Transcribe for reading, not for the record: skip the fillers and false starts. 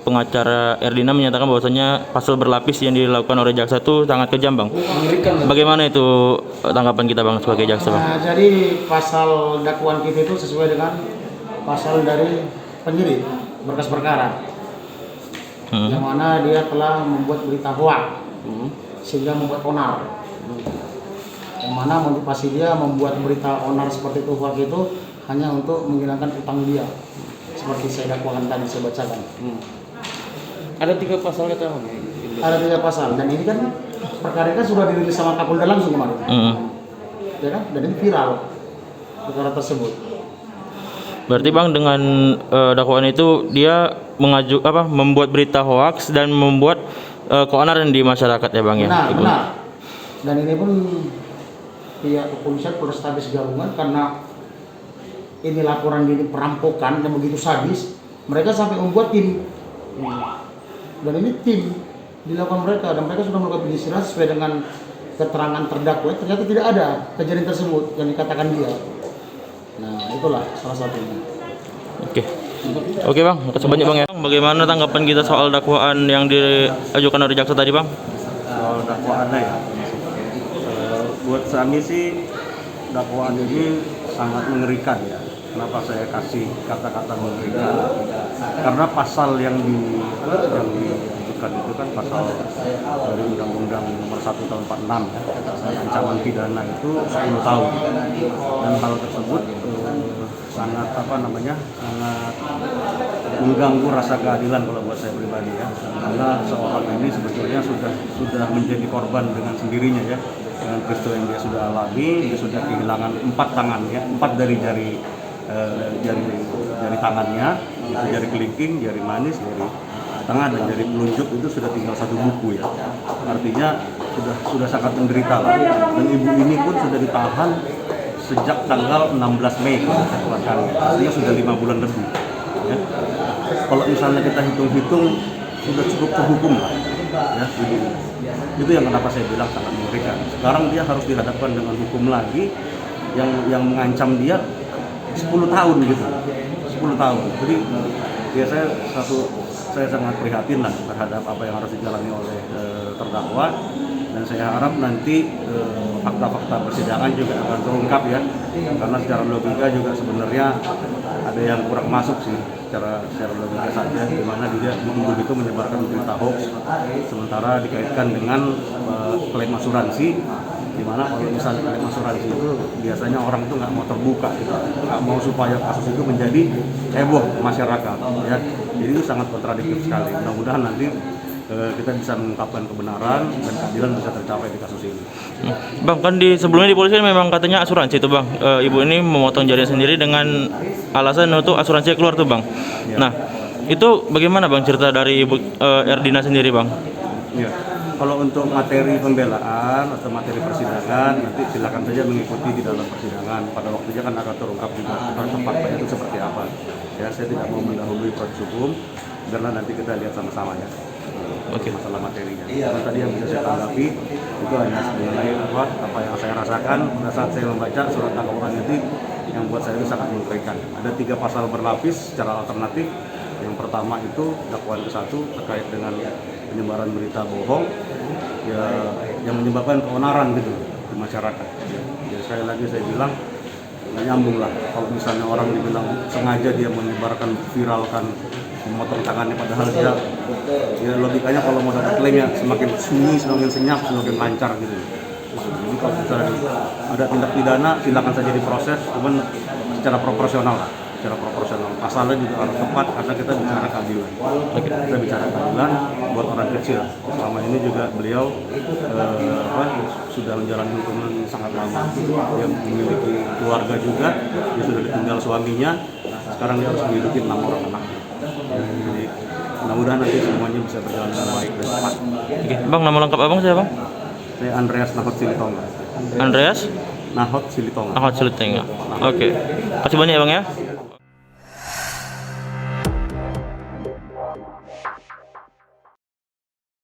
pengacara Erdina menyatakan bahwasanya pasal berlapis yang dilakukan oleh jaksa itu sangat kejam, Bang. Bagaimana itu tanggapan kita, Bang, sebagai jaksa, Bang? Nah, jadi pasal dakwaan kita itu sesuai dengan pasal dari penyidik berkas perkara, yang mana dia telah membuat berita hoak sehingga membuat onar. Yang mana motivasi dia membuat berita onar seperti itu, hoak itu hanya untuk menghilangkan utang dia, seperti saya dakwakan tadi, saya bacakan. Ada 3 pasalnya tahu nih. Ada 3 pasal, dan ini kan perkara kan sudah dirilis sama Kapolda langsung kemarin, ya kan? Dan ini viral perkara tersebut. Berarti, Bang, dengan dakwaan itu dia membuat berita hoaks dan membuat keonaran di masyarakat, ya, Bang, ya? Benar. Dan ini pun pihak kepolisian Polrestabes Galungan, karena ini laporan dini perampokan yang begitu sadis, mereka sampai membuat tim. Dan ini tim dilakukan mereka, dan mereka sudah melakukan penyisiran sesuai dengan keterangan terdakwa. Ternyata tidak ada kejadian tersebut yang dikatakan dia. Nah, itulah salah satunya. Oke, Bang, makasih banyak, Bang, ya. Bagaimana tanggapan kita soal dakwaan yang diajukan oleh jaksa tadi, Bang? Soal dakwaannya ya, buat kami sih dakwaan ini sangat mengerikan ya. Kenapa saya kasih kata-kata mengerikan? Karena pasal yang diajukan itu kan pasal dari Undang-Undang Nomor 1 Tahun 46 ya, ancaman pidana itu 10 tahun. Dan hal tersebut sangat sangat mengganggu rasa keadilan kalau buat saya pribadi ya. Karena seorang ini sebetulnya sudah menjadi korban dengan sendirinya ya. Dengan peristiwa yang dia sudah alami, dia sudah kehilangan 4 tangan ya, 4 dari jari tangannya, itu jari kelingking, jari manis, jari tengah, dan jari telunjuk itu sudah tinggal 1 buku ya. Artinya sudah sangat menderita lah. Dan ibu ini pun sudah ditahan sejak tanggal 16 Mei artinya sudah 5 bulan lebih ya. Kalau misalnya kita hitung-hitung sudah cukup terhukum lah ya, itu yang kenapa saya bilang sangat mengerikan. Sekarang dia harus dihadapkan dengan hukum lagi yang mengancam dia 10 tahun gitu, 10 tahun. Jadi ya saya sangat prihatin lah terhadap apa yang harus dijalani oleh terdakwa, dan saya harap nanti fakta-fakta persidangan juga akan terungkap ya, karena secara logika juga sebenarnya ada yang kurang masuk sih secara logika saja, di mana dia begitu menyebarkan berita hoax sementara dikaitkan dengan klaim asuransi, di mana kalau misalnya klaim asuransi itu biasanya orang itu nggak mau terbuka gitu, nggak mau supaya kasus itu menjadi heboh masyarakat ya. Jadi itu sangat kontradiktif sekali. Mudah-mudahan nanti kita bisa mengungkapkan kebenaran dan keadilan bisa tercapai di kasus ini. Bang, kan sebelumnya di polisi memang katanya asuransi itu, Bang. Ibu ini memotong jarinya sendiri dengan alasan untuk asuransi keluar tuh, Bang. Ya. Nah, itu bagaimana, Bang, cerita dari Ibu Erdina sendiri, Bang? Ya. Kalau untuk materi pembelaan atau materi persidangan, nanti silakan saja mengikuti di dalam persidangan. Pada waktunya kan akan terungkap juga faktanya itu seperti apa. Ya, saya tidak mau mendahului proses hukum, karena nanti kita lihat sama-sama ya. Masalah materinya. Tadi yang bisa saya tanggapi itu hanya mengenai apa yang saya rasakan pada saat saya membaca surat dakwaan itu, yang buat saya itu sangat mengerikan. Ada 3 pasal berlapis secara alternatif. Yang pertama itu dakwaan ke-1 terkait dengan penyebaran berita bohong ya, yang menyebabkan keonaran gitu di masyarakat. Ya, sekali lagi saya bilang nggak nyambung lah kalau misalnya orang dibilang sengaja dia menyebarkan, viralkan, memotong tangannya, padahal dia ya logikanya kalau mau dapat klaim ya semakin sunyi, semakin senyap, semakin lancar gitu. Jadi kalau misalnya ada tindak pidana silakan saja diproses, cuman secara proporsional lah. Secara proporsional. Pasalnya juga harus tepat karena kita bicara keadilan. Kita bicara keadilan buat orang kecil. Selama ini juga beliau sudah menjalani hukuman sangat lama. Dia memiliki keluarga juga, dia sudah ditinggal suaminya. Sekarang dia harus memiliki 6 orang anak. Jadi mudah-mudahan nanti semuanya bisa berjalan dengan baik dan cepat. Oke, Bang, nama lengkap Abang siapa, Bang? Saya Andreas Nahot Silitonga. Andreas Nahot Silitonga. Nahot Silitonga. Oke. Kasih banyak ya, Bang, ya.